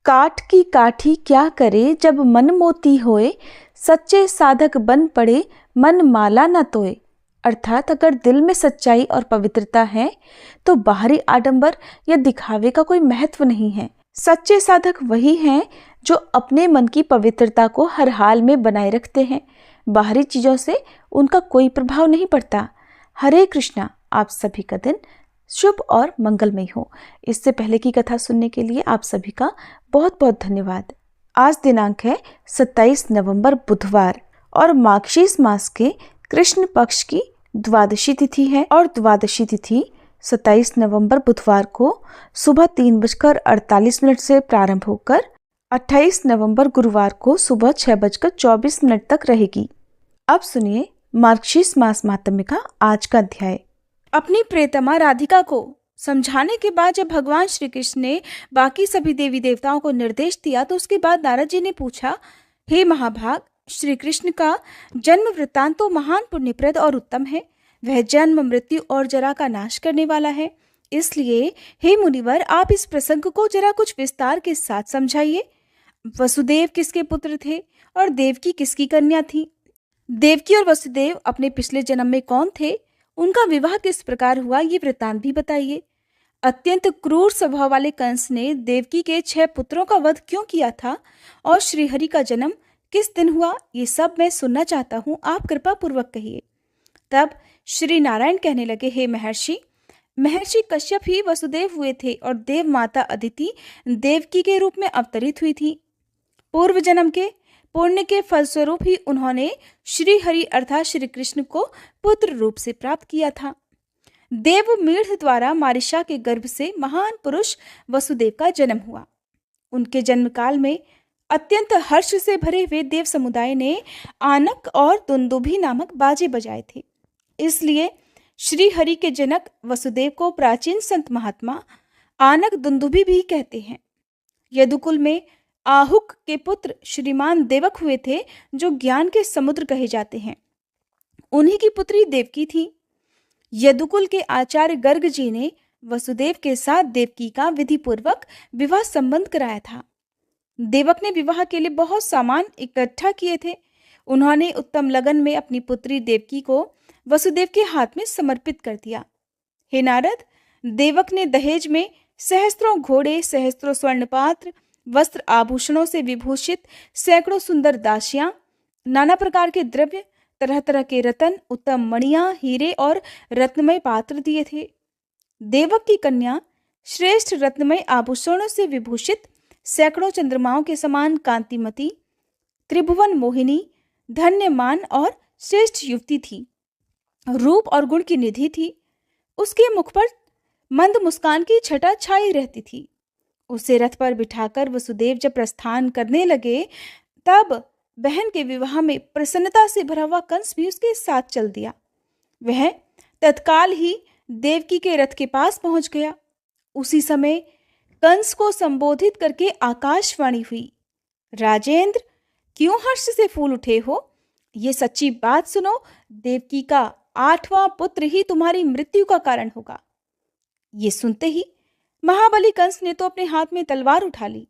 काठ की काठी क्या करे जब मन मोती होए, सच्चे साधक बन पड़े मन माला न तोए। अर्थात अगर दिल में सच्चाई और पवित्रता है तो बाहरी आडंबर या दिखावे का कोई महत्व नहीं है। सच्चे साधक वही हैं जो अपने मन की पवित्रता को हर हाल में बनाए रखते हैं। बाहरी चीजों से उनका कोई प्रभाव नहीं पड़ता। हरे कृष्णा। आप सभी का दिन शुभ और मंगलमय हो। इससे पहले की कथा सुनने के लिए आप सभी का बहुत बहुत धन्यवाद। आज दिनांक है 27 नवंबर बुधवार और मार्गशीर्ष मास के कृष्ण पक्ष की द्वादशी तिथि है और द्वादशी तिथि 27 नवंबर बुधवार को सुबह 3:48 से प्रारंभ होकर 28 नवंबर गुरुवार को सुबह 6:24 तक रहेगी। अब सुनिए मार्गशीर्ष मास महात्म्य का आज का अध्याय। अपनी प्रियतमा राधिका को समझाने के बाद जब भगवान श्री कृष्ण ने बाकी सभी देवी देवताओं को निर्देश दिया तो उसके बाद नारद जी ने पूछा, हे महाभाग, श्री कृष्ण का जन्म वृत्तांत तो महान पुण्यप्रद और उत्तम है। वह जन्म, मृत्यु और जरा का नाश करने वाला है। इसलिए हे मुनिवर, आप इस प्रसंग को जरा कुछ विस्तार के साथ समझाइए। वसुदेव किसके पुत्र थे और देवकी किसकी कन्या थी? देवकी और वसुदेव अपने पिछले जन्म में कौन थे? उनका विवाह किस प्रकार हुआ, ये वृत्तांत भी बताइए। अत्यंत क्रूर स्वभाव वाले कंस ने देवकी के 6 पुत्रों का वध क्यों किया था और श्रीहरि का जन्म किस दिन हुआ, ये सब मैं सुनना चाहता हूँ। आप कृपा पूर्वक कहिए। तब श्री नारायण कहने लगे, हे महर्षि, महर्षि कश्यप ही वसुदेव हुए थे और देव माता अदिति देवकी के रूप में अवतरित हुई थी। पूर्व जन्म के पुण्य के फलस्वरूप ही उन्होंने श्री हरि अर्थात श्री कृष्ण को पुत्र रूप से प्राप्त किया था। देवमीढ़ द्वारा मारिशा के गर्भ से महान पुरुष वसुदेव का जन्म हुआ। उनके जन्म काल में अत्यंत हर्ष से भरे हुए देव समुदाय ने आनक और दुंदुभि नामक बाजे बजाए थे। इसलिए श्री हरि के जनक वसुदेव को प्राचीन संत महात्मा आनक दुंदुभि भी कहते हैं। यदुकुल में आहुक के पुत्र श्रीमान देवक हुए थे, जो ज्ञान के समुद्र कहे जाते हैं। उन्हीं की पुत्री देवकी थी। यदुकुल के आचार्य गर्ग जी ने वसुदेव के साथ देवकी का विधि पूर्वक विवाह संबंध कराया था। देवक ने विवाह के लिए बहुत सामान इकट्ठा किए थे। उन्होंने उत्तम लगन में अपनी पुत्री देवकी को वसुदेव के हाथ में समर्पित कर दिया। हे नारद, देवक ने दहेज में सहस्त्रों घोड़े, सहस्त्रों स्वर्ण पात्र, वस्त्र आभूषणों से विभूषित सैकड़ों सुंदर दासियां, नाना प्रकार के द्रव्य, तरह तरह के रतन, उत्तम मणियां, हीरे और रत्नमय पात्र दिए थे। देवक की कन्या श्रेष्ठ रत्नमय आभूषणों से विभूषित सैकड़ों चंद्रमाओं के समान कांतिमती, त्रिभुवन मोहिनी, धन्यमान और श्रेष्ठ युवती थी। रूप और गुण की निधि थी। उसके मुख पर मंद मुस्कान की छटा छाई रहती थी। उसे रथ पर बिठाकर वसुदेव जब प्रस्थान करने लगे तब बहन के विवाह में प्रसन्नता से भरा हुआ कंस भी उसके साथ चल दिया। वह तत्काल ही देवकी के रथ के पास पहुंच गया। उसी समय कंस को संबोधित करके आकाशवाणी हुई, राजेंद्र, क्यों हर्ष से फूल उठे हो? ये सच्ची बात सुनो, देवकी का 8वां पुत्र ही तुम्हारी मृत्यु का कारण होगा। ये सुनते ही महाबली कंस ने तो अपने हाथ में तलवार उठा ली।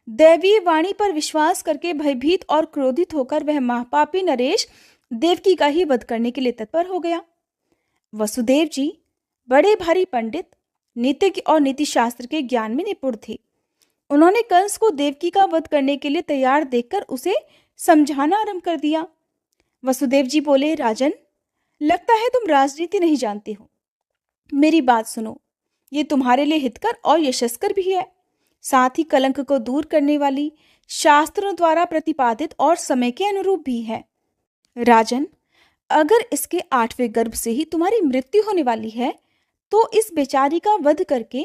दैवीय वाणी पर विश्वास करके भयभीत और क्रोधित होकर वह महापापी नरेश देवकी का ही वध करने के लिए तत्पर हो गया। वसुदेव जी बड़े भारी पंडित, नीतिज्ञ और नीति शास्त्र के ज्ञान में निपुण थे। उन्होंने कंस को देवकी का वध करने के लिए तैयार देखकर उसे समझाना आरंभ कर दिया। वसुदेव जी बोले, राजन, लगता है तुम राजनीति नहीं जानते हो। मेरी बात सुनो, ये तुम्हारे लिए हितकर और यशस्कर भी है, साथ ही कलंक को दूर करने वाली, शास्त्रों द्वारा प्रतिपादित और समय के अनुरूप भी है। राजन, अगर इसके 8वें गर्भ से ही तुम्हारी मृत्यु होने वाली है तो इस बेचारी का वध करके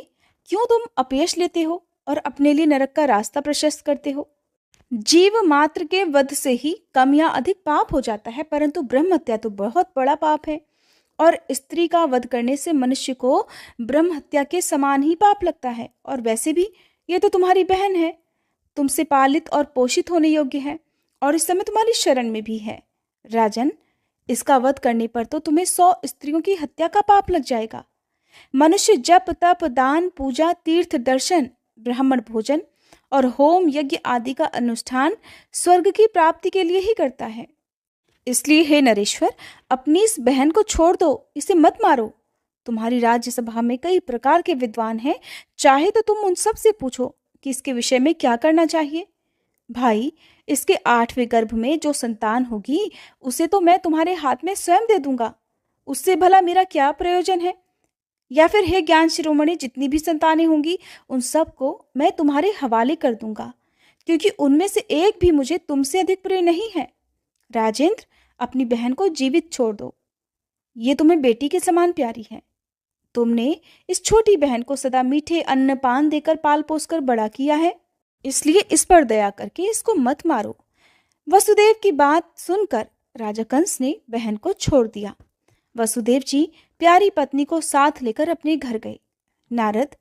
क्यों तुम अपयश लेते हो और अपने लिए नरक का रास्ता प्रशस्त करते हो? जीव मात्र के वध से ही कम या अधिक पाप हो जाता है, परंतु ब्रह्म हत्या तो बहुत बड़ा पाप है और स्त्री का वध करने से मनुष्य को ब्रह्म हत्या के समान ही पाप लगता है। और वैसे भी ये तो तुम्हारी बहन है, तुमसे पालित और पोषित होने योग्य है और इस समय तुम्हारी शरण में भी है। राजन, इसका वध करने पर तो तुम्हें 100 स्त्रियों की हत्या का पाप लग जाएगा। मनुष्य जप, तप, दान, पूजा, तीर्थ दर्शन, ब्राह्मण भोजन और होम यज्ञ आदि का अनुष्ठान स्वर्ग की प्राप्ति के लिए ही करता है। इसलिए हे नरेश्वर, अपनी इस बहन को छोड़ दो, इसे मत मारो। तुम्हारी राज्यसभा में कई प्रकार के विद्वान हैं, चाहे तो तुम उन सब से पूछो कि इसके विषय में क्या करना चाहिए। भाई, इसके 8वें गर्भ में जो संतान होगी उसे तो मैं तुम्हारे हाथ में स्वयं दे दूंगा, उससे भला मेरा क्या प्रयोजन है। या फिर हे ज्ञान शिरोमणि, जितनी भी संतानें होंगी उन सब को मैं तुम्हारे हवाले कर दूंगा, क्योंकि उनमें से एक भी मुझे तुमसे अधिक प्रिय नहीं है। राजेंद्र, अपनी बहन को जीवित छोड़ दो, ये तुम्हें बेटी के समान प्यारी है। तुमने इस छोटी बहन को सदा मीठे अन्न पान देकर पाल पोस कर बड़ा किया है, इसलिए इस पर दया करके इसको मत मारो। वसुदेव की बात सुनकर राजा कंस ने बहन को छोड़ दिया। वसुदेव जी प्यारी पत्नी को साथ लेकर अपने घर गए। नारद,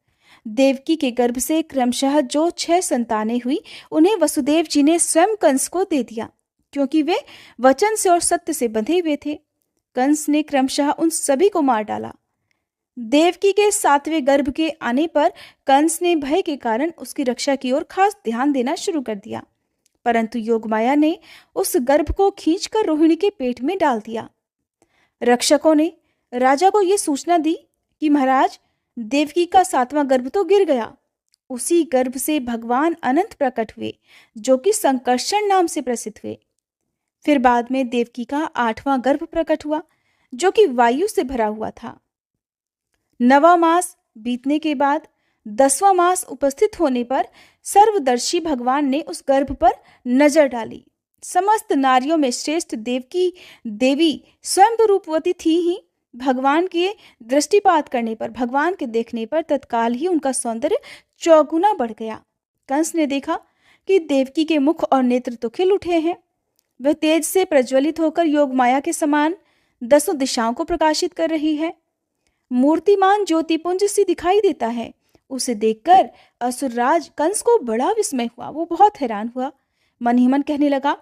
देवकी के गर्भ से क्रमशः जो 6 संतानें हुई उन्हें वसुदेव जी ने स्वयं कंस को दे दिया, क्योंकि वे वचन से और सत्य से बंधे हुए थे। कंस ने क्रमशः उन सभी को मार डाला। देवकी के 7वें गर्भ के आने पर कंस ने भय के कारण उसकी रक्षा की ओर खास ध्यान देना शुरू कर दिया, परंतु योगमाया ने उस गर्भ को खींचकर रोहिणी के पेट में डाल दिया। रक्षकों ने राजा को यह सूचना दी कि महाराज, देवकी का 7वां गर्भ तो गिर गया। उसी गर्भ से भगवान अनंत प्रकट हुए, जो कि संकर्षण नाम से प्रसिद्ध हुए। फिर बाद में देवकी का 8वां गर्भ प्रकट हुआ, जो कि वायु से भरा हुआ था। 9वां मास बीतने के बाद 10वां मास उपस्थित होने पर सर्वदर्शी भगवान ने उस गर्भ पर नजर डाली। समस्त नारियों में श्रेष्ठ देवकी देवी स्वयं तो रूपवती थी ही, भगवान के दृष्टिपात करने पर, भगवान के देखने पर तत्काल ही उनका सौंदर्य चौगुना बढ़ गया। कंस ने देखा कि देवकी के मुख और नेत्र तो खिल उठे हैं। वह तेज से प्रज्वलित होकर योगमाया के समान 10 दिशाओं को प्रकाशित कर रही है। मूर्तिमान ज्योतिपुंज सी दिखाई देता है। उसे देखकर असुरराज कंस को बड़ा विस्मय हुआ। वो बहुत हैरान हुआ, मन ही मन कहने लगा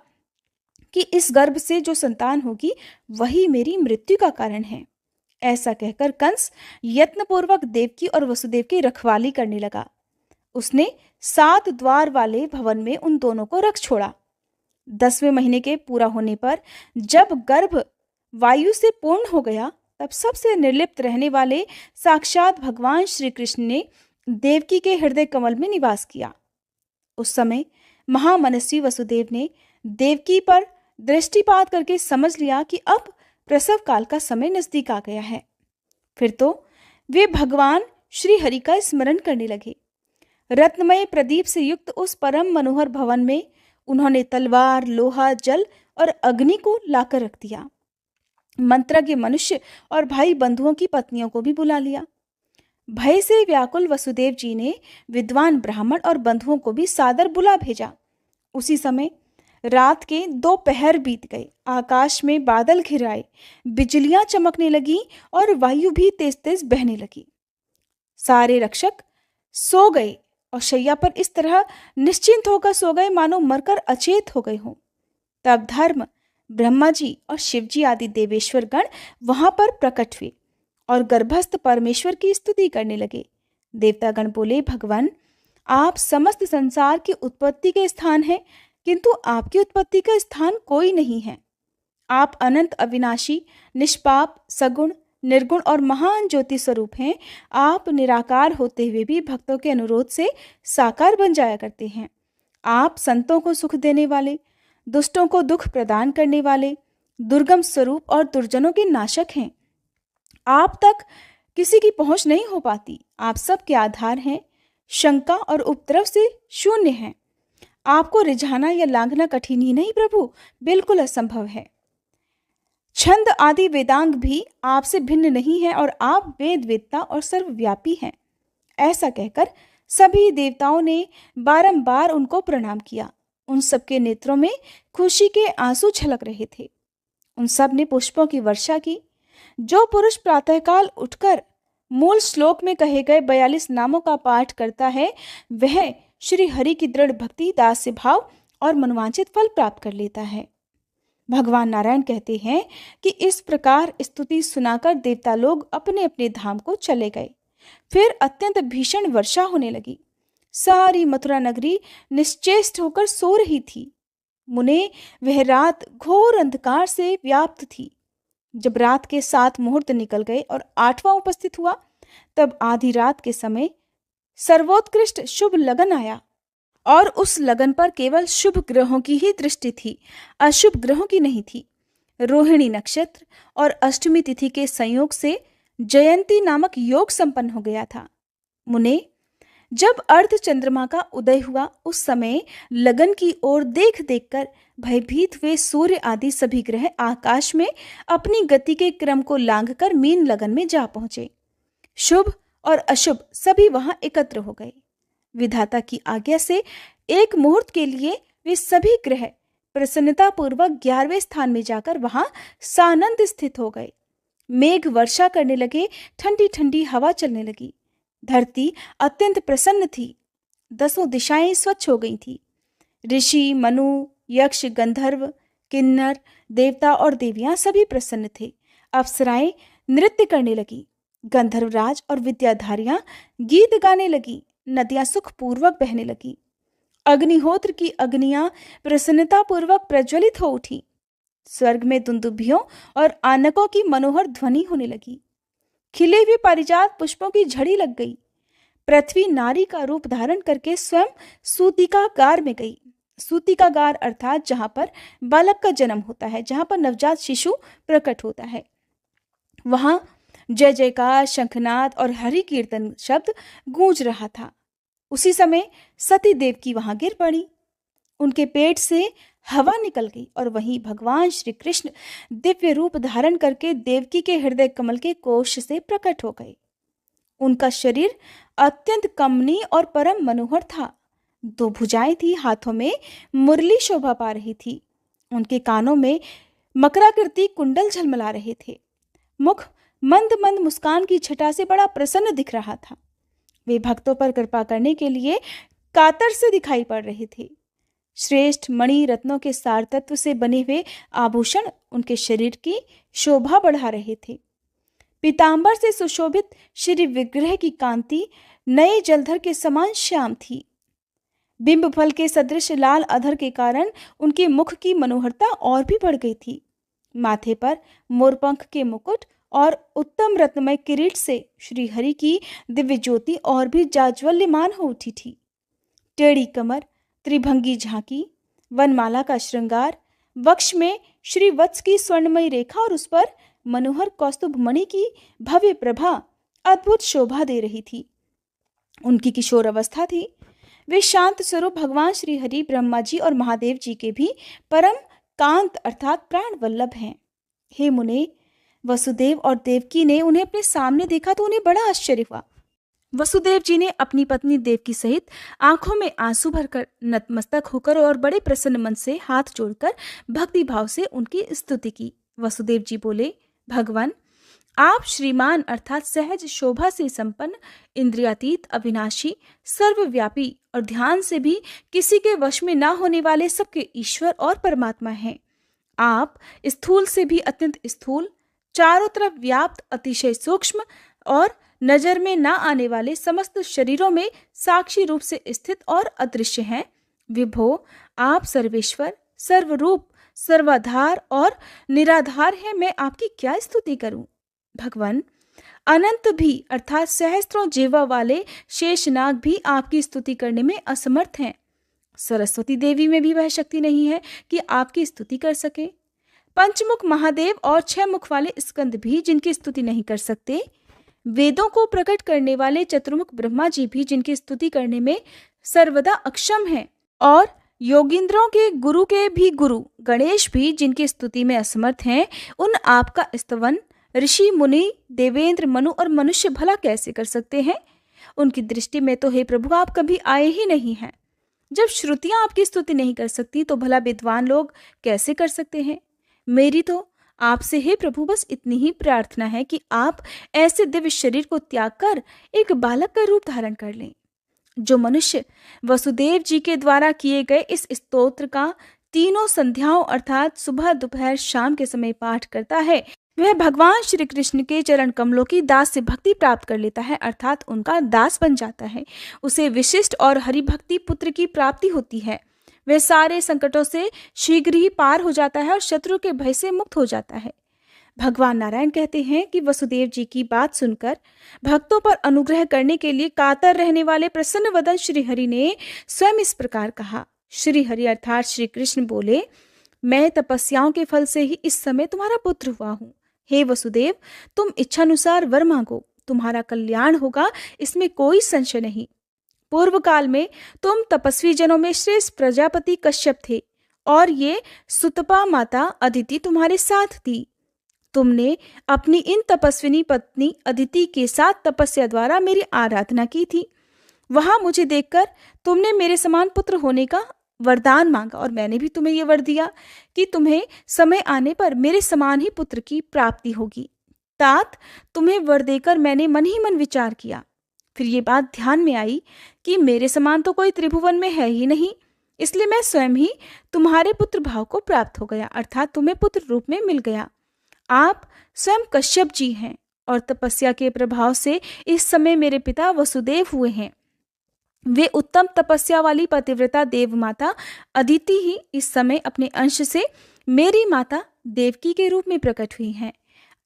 कि इस गर्भ से जो संतान होगी वही मेरी मृत्यु का कारण है। ऐसा कहकर कंस यत्नपूर्वक देवकी और वसुदेव की रखवाली करने लगा। उसने 7 द्वार वाले भवन में उन दोनों को रख छोड़ा। 10वें महीने के पूरा होने पर जब गर्भ वायु से पूर्ण हो गया, तब सबसे निर्लिप्त रहने वाले साक्षात भगवान श्री कृष्ण ने देवकी के हृदय कमल में निवास किया। उस समय महामनस्वी वसुदेव ने देवकी पर दृष्टिपात करके समझ लिया कि अब प्रसव काल का समय नजदीक आ गया है। फिर तो वे भगवान श्री हरि का स्मरण करने लगे। रत्नमय प्रदीप से युक्त उस परम मनोहर भवन में उन्होंने तलवार, लोहा, जल और अग्नि को लाकर रख दिया। मंत्रज्ञ मनुष्य और भाई बंधुओं की पत्नियों को भी बुला लिया। भय से व्याकुल वसुदेव जी ने विद्वान ब्राह्मण और बंधुओं को भी सादर बुला भेजा। उसी समय रात के 2 पहर बीत गए। आकाश में बादल घिर आए, बिजलियां चमकने लगी और वायु भी तेज तेज बहने लगी। सारे रक्षक सो गए और शैया पर इस तरह निश्चिंत होकर सो गए मानो मरकर अचेत हो गए हों। तब धर्म, ब्रह्मा जी और शिव जी आदि देवेश्वर गण वहां पर प्रकट हुए और गर्भस्थ परमेश्वर की स्तुति करने लगे। देवतागण बोले, भगवान, आप समस्त संसार की उत्पत्ति के स्थान हैं, किंतु आपकी उत्पत्ति का स्थान कोई नहीं है। आप अनंत अविनाशी, निष्पाप, सगुण, निर्गुण और महान ज्योति स्वरूप हैं। आप निराकार होते हुए भी भक्तों के अनुरोध से साकार बन जाया करते हैं। आप संतों को सुख देने वाले, दुष्टों को दुख प्रदान करने वाले, दुर्गम स्वरूप और दुर्जनों के नाशक हैं। आप तक किसी की पहुंच नहीं हो पाती। आप सबके आधार हैं, शंका और उपद्रव से शून्य हैं। आपको रिझाना या लांघना कठिन ही नहीं प्रभु, बिल्कुल असंभव है। छंद आदि वेदांग भी आपसे भिन्न नहीं है और आप वेद वेदता और सर्वव्यापी हैं। ऐसा कहकर सभी देवताओं ने बारंबार उनको प्रणाम किया। उन सबके नेत्रों में खुशी के आंसू छलक रहे थे। उन सब ने पुष्पों की वर्षा की। जो पुरुष प्रातःकाल उठकर मूल श्लोक में कहे गए 42 नामों का पाठ करता है, वह श्री हरि की दृढ़ भक्ति, दास्य भाव और मनवांछित फल प्राप्त कर लेता है। भगवान नारायण कहते हैं कि इस प्रकार स्तुति सुनाकर देवता लोग अपने अपने धाम को चले गए। फिर अत्यंत भीषण वर्षा होने लगी। सारी मथुरा नगरी निश्चेष्ट होकर सो रही थी। मुने वह रात घोर अंधकार से व्याप्त थी। जब रात के 7 मुहूर्त निकल गए और 8वां उपस्थित हुआ, तब आधी रात के समय सर्वोत्कृष्ट शुभ लगन आया और उस लगन पर केवल शुभ ग्रहों की ही दृष्टि थी, अशुभ ग्रहों की नहीं थी। रोहिणी नक्षत्र और अष्टमी तिथि के संयोग से जयंती नामक योग संपन्न हो गया था। मुने, जब अर्ध चंद्रमा का उदय हुआ, उस समय लगन की ओर देख देखकर भयभीत हुए सूर्य आदि सभी ग्रह आकाश में अपनी गति के क्रम को लांघकर मीन लगन में जा पहुंचे। शुभ और अशुभ सभी वहां एकत्र हो गए। विधाता की आज्ञा से एक मुहूर्त के लिए वे सभी ग्रह प्रसन्नता पूर्वक 11वें स्थान में जाकर वहां सानंद स्थित हो गए। मेघ वर्षा करने लगे, ठंडी ठंडी हवा चलने लगी। धरती अत्यंत प्रसन्न थी। 10 दिशाएं स्वच्छ हो गई थी। ऋषि, मनु, यक्ष, गंधर्व, किन्नर, देवता और देवियां सभी प्रसन्न थे। अप्सराएं नृत्य करने लगी। गंधर्वराज और विद्याधारियां गीत गाने लगी। नदियां सुखपूर्वक बहने लगी। अग्निहोत्र की अग्नियां प्रसन्नता पूर्वक प्रज्वलित हो उठी। स्वर्ग में दुंदुभियों और आनकों की मनोहर ध्वनि होने लगी। खिले हुए पारिजात पुष्पों की झड़ी लग गई। पृथ्वी नारी का रूप धारण करके स्वयं सूतिकागार में गई। सूतिकागार अर्थात जहां पर बालक का जन्म होता है, जहां पर नवजात शिशु प्रकट होता है, वहां जय जयकार, शंखनाद और हरि कीर्तन शब्द गूंज रहा था। उसी समय सती देवकी वहां गिर पड़ी। उनके पेट से हवा निकल गई और वहीं भगवान श्री कृष्ण दिव्य रूप धारण करके देवकी के हृदय कमल के कोश से प्रकट हो गए। उनका शरीर अत्यंत कमनीय और परम मनोहर था। 2 भुजाएं थी, हाथों में मुरली शोभा पा रही थी। उनके कानों में मकराकृति कुंडल झलमला रहे थे। मुख मंद मंद मुस्कान की छटा से बड़ा प्रसन्न दिख रहा था। वे भक्तों पर कृपा करने के लिए कातर से दिखाई पड़ रहे थे। श्रेष्ठ मणि रत्नों के सार तत्व से बने हुए आभूषण उनके शरीर की शोभा बढ़ा रहे थे। पीतांबर से सुशोभित श्री विग्रह की कांति नए जलधर के समान श्याम थी। बिंब फल के सदृश लाल अधर के कारण उनके मुख की मनोहरता और भी बढ़ गई थी। माथे पर मोरपंख के मुकुट और उत्तम रत्नमय किरीट से श्री हरि की दिव्य ज्योति और भी जाज्वल्यमान हो उठी थी। टेढ़ी कमर, त्रिभंगी झांकी, वनमाला का श्रृंगार, वक्ष में श्री वत्स की स्वर्णमयी रेखा और उस पर मनोहर कौस्तुभ मणि की भव्य प्रभा अद्भुत शोभा दे रही थी। उनकी किशोर अवस्था थी। वे शांत स्वरूप भगवान श्री हरि, ब्रह्मा जी और महादेव जी के भी परम कांत अर्थात प्राण वल्लभ हैं। हे मुने, वसुदेव और देवकी ने उन्हें अपने सामने देखा तो उन्हें बड़ा आश्चर्य हुआ। वसुदेव जी ने अपनी पत्नी देवकी सहित आंखों में आंसू भरकर नतमस्तक होकर और बड़े प्रसन्न मन से हाथ जोड़कर भक्ति भाव से उनकी स्तुति की। वसुदेव जी बोले, भगवान, आप श्रीमान अर्थात सहज शोभा से संपन्न, इंद्रियातीत, अविनाशी, सर्वव्यापी और ध्यान से भी किसी के वश में ना होने वाले सबके ईश्वर और परमात्मा हैं। आप स्थूल से भी अत्यंत स्थूल, चारों तरफ व्याप्त, अतिशय सूक्ष्म और नजर में ना आने वाले समस्त शरीरों में साक्षी रूप से स्थित और अदृश्य हैं। विभो, आप सर्वेश्वर, सर्वरूप, सर्वाधार और निराधार हैं। मैं आपकी क्या स्तुति करूं? भगवान, अनंत भी अर्थात सहस्त्रों जीवा वाले शेषनाग भी आपकी स्तुति करने में असमर्थ हैं। सरस्वती देवी में भी वह शक्ति नहीं है कि आपकी स्तुति कर सके। पंचमुख महादेव और 6 मुख वाले स्कंद भी जिनकी स्तुति नहीं कर सकते। वेदों को प्रकट करने वाले चतुर्मुख ब्रह्मा जी भी जिनकी स्तुति करने में सर्वदा अक्षम हैं। और योगींद्रों के भी गुरु गणेश भी जिनकी स्तुति में असमर्थ हैं। उन आपका स्तवन ऋषि, मुनि, देवेंद्र, मनु और मनुष्य भला कैसे कर सकते हैं? उनकी दृष्टि में तो हे प्रभु आप कभी आए ही नहीं हैं। जब श्रुतियां आपकी स्तुति नहीं कर सकती तो भला विद्वान लोग कैसे कर सकते हैं? मेरी तो आपसे हे प्रभु बस इतनी ही प्रार्थना है कि आप ऐसे दिव्य शरीर को त्याग कर एक बालक का रूप धारण कर लें। जो मनुष्य वसुदेव जी के द्वारा किए गए इस स्तोत्र का तीनों संध्याओं अर्थात सुबह, दोपहर, शाम के समय पाठ करता है, वह भगवान श्री कृष्ण के चरण कमलों की दास से भक्ति प्राप्त कर लेता है, अर्थात उनका दास बन जाता है। उसे विशिष्ट और हरि भक्ति पुत्र की प्राप्ति होती है। वह सारे संकटों से शीघ्र ही पार हो जाता है और शत्रु के भय से मुक्त हो जाता है। भगवान नारायण कहते हैं कि वसुदेव जी की बात सुनकर भक्तों पर अनुग्रह करने के लिए कातर रहने वाले प्रसन्न वदन श्री हरि ने स्वयं इस प्रकार कहा। श्री हरि अर्थात श्री कृष्ण बोले, मैं तपस्याओं के फल से ही इस समय तुम्हारा पुत्र हुआ हूँ। हे वसुदेव, तुम इच्छानुसार वर मांगो, तुम्हारा कल्याण होगा, इसमें कोई संशय नहीं। पूर्व काल में तुम तपस्वी जनों में श्रेष्ठ प्रजापति कश्यप थे और ये सुतपा माता अदिति तुम्हारे साथ थी। तुमने अपनी इन तपस्विनी पत्नी अदिति के साथ तपस्या द्वारा मेरी आराधना की थी। वहां मुझे देखकर तुमने मेरे समान पुत्र होने का वरदान मांगा और मैंने भी तुम्हें यह वर दिया कि तुम्हें समय आने पर मेरे समान ही पुत्र की प्राप्ति होगी। तात, तुम्हें वर देकर मैंने मन ही मन विचार किया। फिर ये बात ध्यान में आई कि मेरे समान तो कोई त्रिभुवन में है ही नहीं, इसलिए मैं स्वयं ही तुम्हारे पुत्र भाव को प्राप्त हो गया, अर्थात तुम्हें पुत्र रूप में मिल गया। आप स्वयं कश्यप जी हैं और तपस्या के प्रभाव से इस समय मेरे पिता वसुदेव हुए हैं। वे उत्तम तपस्या वाली पतिव्रता देव माता अदिति ही इस समय अपने अंश से मेरी माता देवकी के रूप में प्रकट हुई हैं।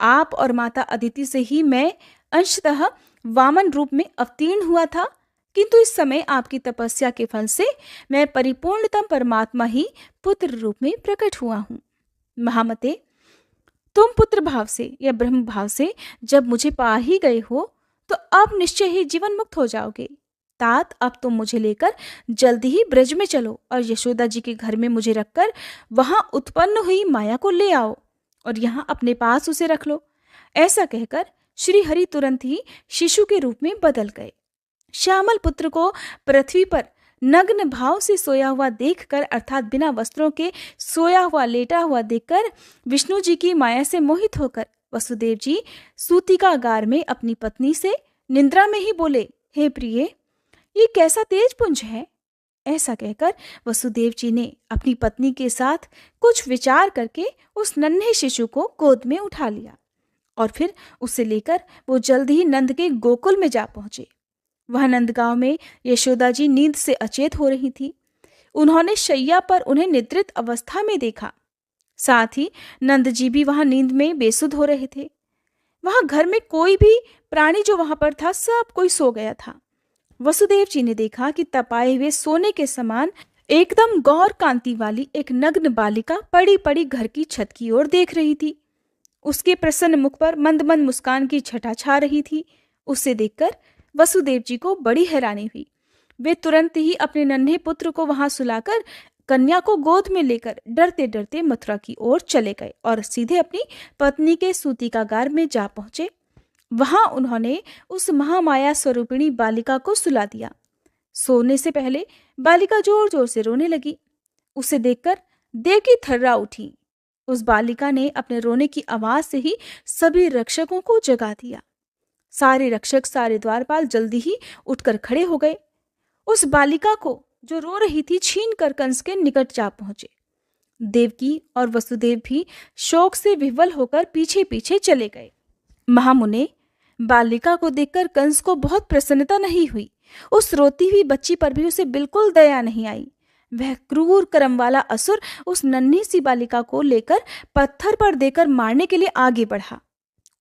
आप और माता अदिति से ही मैं अंशतः वामन रूप में अवतीर्ण हुआ था, किंतु इस समय आपकी तपस्या के फल से मैं परिपूर्णतम परमात्मा ही पुत्र रूप में प्रकट हुआ हूँ। महामते, तुम पुत्र भाव से या ब्रह्म भाव से जब मुझे पा ही गए हो तो अब निश्चय ही जीवन मुक्त हो जाओगे। तात, अब तुम मुझे लेकर जल्दी ही ब्रज में चलो और यशोदा जी के घर में मुझे रखकर वहां उत्पन्न हुई माया को ले आओ और यहाँ अपने पास उसे रख लो। ऐसा कहकर श्री हरि तुरंत ही शिशु के रूप में बदल गए। श्यामल पुत्र को पृथ्वी पर नग्न भाव से सोया हुआ देखकर, अर्थात बिना वस्त्रों के सोया हुआ लेटा हुआ देखकर विष्णु जी की माया से मोहित होकर वसुदेव जी सूतिकागार में अपनी पत्नी से निद्रा में ही बोले, हे प्रिय, ये कैसा तेज पुंज है। ऐसा कहकर वसुदेव जी ने अपनी पत्नी के साथ कुछ विचार करके उस नन्हे शिशु को गोद में उठा लिया और फिर उसे लेकर वो जल्द ही नंद के गोकुल में जा पहुंचे। वह नंदगांव में यशोदा जी नींद से अचेत हो रही थी। उन्होंने शैया पर उन्हें निद्रित अवस्था में देखा। साथ ही नंद जी भी वहां नींद में बेसुध हो रहे थे। वहां घर में कोई भी प्राणी जो वहां पर था, सब कोई सो गया था। वसुदेव जी ने देखा कि तपाए हुए सोने के समान एकदम गौर कांति वाली एक नग्न बालिका पड़ी पड़ी घर की छत की ओर देख रही थी। उसके प्रसन्न मुख पर मंद मंद मुस्कान की छटा छा रही थी। उसे देखकर वसुदेव जी को बड़ी हैरानी हुई। वे तुरंत ही अपने नन्हे पुत्र को वहां सुलाकर कन्या को गोद में लेकर डरते डरते मथुरा की ओर चले गए और सीधे अपनी पत्नी के सूतिकागार में जा पहुंचे। वहां उन्होंने उस महामाया स्वरूपिणी बालिका को सुला दिया। सोने से पहले बालिका जोर जोर से रोने लगी। उसे देखकर देवकी थर्रा उठी। उस बालिका ने अपने रोने की आवाज से ही सभी रक्षकों को जगा दिया। सारे रक्षक, सारे द्वारपाल जल्दी ही उठकर खड़े हो गए। उस बालिका को जो रो रही थी छीन कर कंस के निकट जा पहुंचे। देवकी और वसुदेव भी शोक से विह्वल होकर पीछे पीछे चले गए। महामुने, बालिका को देखकर कंस को बहुत प्रसन्नता नहीं हुई। उस रोती हुई बच्ची पर भी उसे बिल्कुल दया नहीं आई। वह क्रूर कर्म वाला असुर उस नन्ही सी बालिका को लेकर पत्थर पर देकर मारने के लिए आगे बढ़ा।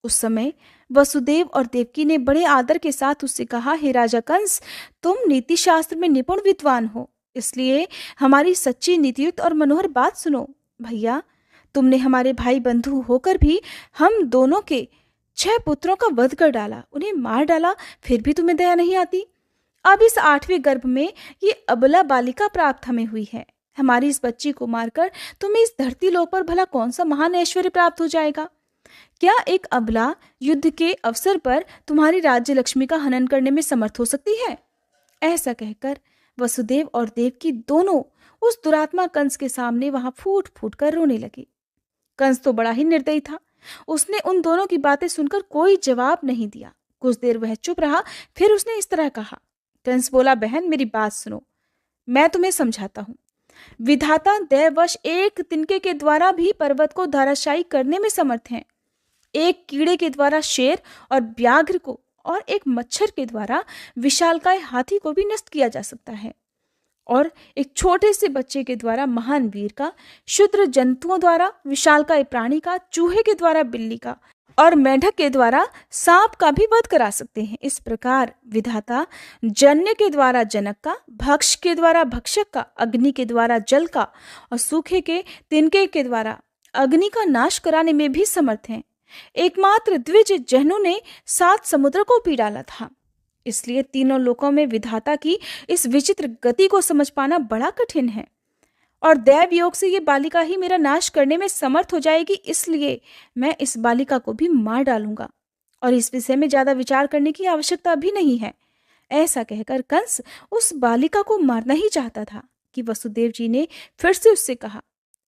उस समय वसुदेव और देवकी ने बड़े आदर के साथ उससे कहा, हे राजा कंस, तुम नीति शास्त्र में निपुण विद्वान हो, इसलिए हमारी सच्ची नीतियुक्त और मनोहर बात सुनो। भैया, तुमने हमारे भाई बंधु होकर भी हम दोनों के 6 पुत्रों का वध कर डाला, उन्हें मार डाला, फिर भी तुम्हें दया नहीं आती। अब इस 8वें गर्भ में ये अबला बालिका प्राप्त हमें हुई है। हमारी इस बच्ची को मारकर तुम्हें इस धरती लोक पर भला कौन सा महान ऐश्वर्य प्राप्त हो जाएगा? क्या एक अबला युद्ध के अवसर पर तुम्हारी राज्य लक्ष्मी का हनन करने में समर्थ हो सकती है? ऐसा कहकर वसुदेव और देवकी दोनों उस दुरात्मा कंस के सामने वहां फूट फूट कर रोने लगे। कंस तो बड़ा ही निर्दयी था। उसने उन दोनों की बातें सुनकर कोई जवाब नहीं दिया। कुछ देर वह चुप रहा, फिर उसने इस तरह कहा। कंस बोला, बहन मेरी बात सुनो, मैं तुम्हें समझाता हूँ। विधाता दैववश एक तिनके के द्वारा भी पर्वत को धराशायी करने में समर्थ हैं। एक कीड़े के द्वारा शेर और व्याघ्र को और एक मच्छर के द्वारा विशालकाय हाथी को भी नष्ट किया जा सकता है। और एक छोटे से बच्चे के द्वारा महान वीर का, क्षुद्र जंतुओं द्वारा विशालकाय प्राणी का, चूहे के द्वारा बिल्ली का और मेंढक के द्वारा सांप का भी वध करा सकते हैं। इस प्रकार विधाता जन्य के द्वारा जनक का, भक्ष के द्वारा भक्षक का, अग्नि के द्वारा जल का और सूखे के तिनके के द्वारा अग्नि का नाश कराने में भी समर्थ हैं। एकमात्र द्विज जहनु ने 7 समुद्र को पी डाला था। इसलिए तीनों लोकों में विधाता की इस विचित्र गति को समझ पाना बड़ा कठिन है। और दैव योग से ये बालिका ही मेरा नाश करने में समर्थ हो जाएगी, इसलिए मैं इस बालिका को भी मार डालूंगा और इस विषय में ज्यादा विचार करने की आवश्यकता भी नहीं है। ऐसा कहकर कंस उस बालिका को मारना ही चाहता था कि वसुदेव जी ने फिर से उससे कहा,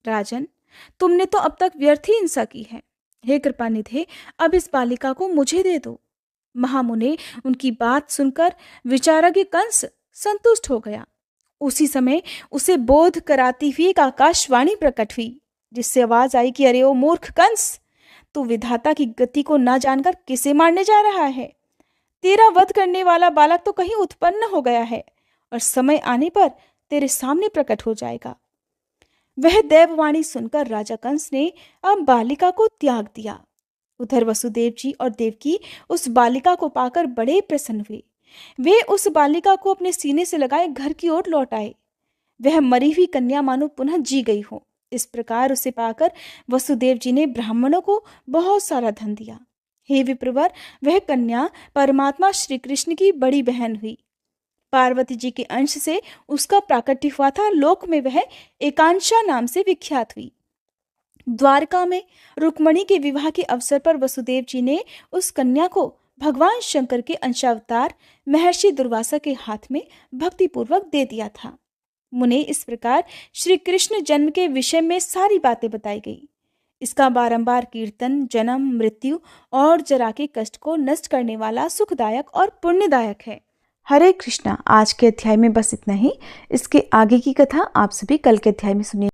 राजन, तुमने तो अब तक व्यर्थ ही हिंसा की है। हे कृपानिधे, अब इस बालिका को मुझे दे दो। महामुने उनकी बात सुनकर विचारज्ञ कंस संतुष्ट हो गया। उसी समय उसे बोध कराती हुई एक आकाशवाणी प्रकट हुई, जिससे आवाज आई कि अरे ओ मूर्ख कंस, तू विधाता की गति को ना जानकर किसे मारने जा रहा है? तेरा वध करने वाला बालक तो कहीं उत्पन्न हो गया है और समय आने पर तेरे सामने प्रकट हो जाएगा। वह देववाणी सुनकर राजा कंस ने अब बालिका को त्याग दिया। उधर वसुदेव जी और देवकी उस बालिका को पाकर बड़े प्रसन्न हुए। वे उस बालिका को अपने सीने से लगाए घर की ओर लौट आए। वह मरी हुई कन्या मानो पुनः जी गई हो। इस प्रकार उसे पाकर वसुदेव जी ने ब्राह्मणों को बहुत सारा धन दिया। हे विप्रवर, वह कन्या परमात्मा श्री कृष्ण की बड़ी बहन हुई। पार्वती जी के अंश से उसका प्राकट्य हुआ था। लोक में वह एकांशा नाम से विख्यात हुई। द्वारका में रुक्मणी के विवाह के अवसर पर वसुदेव जी ने उस कन्या को भगवान शंकर के अंशावतार महर्षि दुर्वासा के हाथ में भक्तिपूर्वक दे दिया था। मुने, इस प्रकार श्री कृष्ण जन्म के विषय में सारी बातें बताई गई। इसका बारंबार कीर्तन जन्म, मृत्यु और जरा के कष्ट को नष्ट करने वाला सुखदायक और पुण्यदायक है। हरे कृष्णा। आज के अध्याय में बस इतना ही। इसके आगे की कथा आप सभी कल के अध्याय में सुनिए।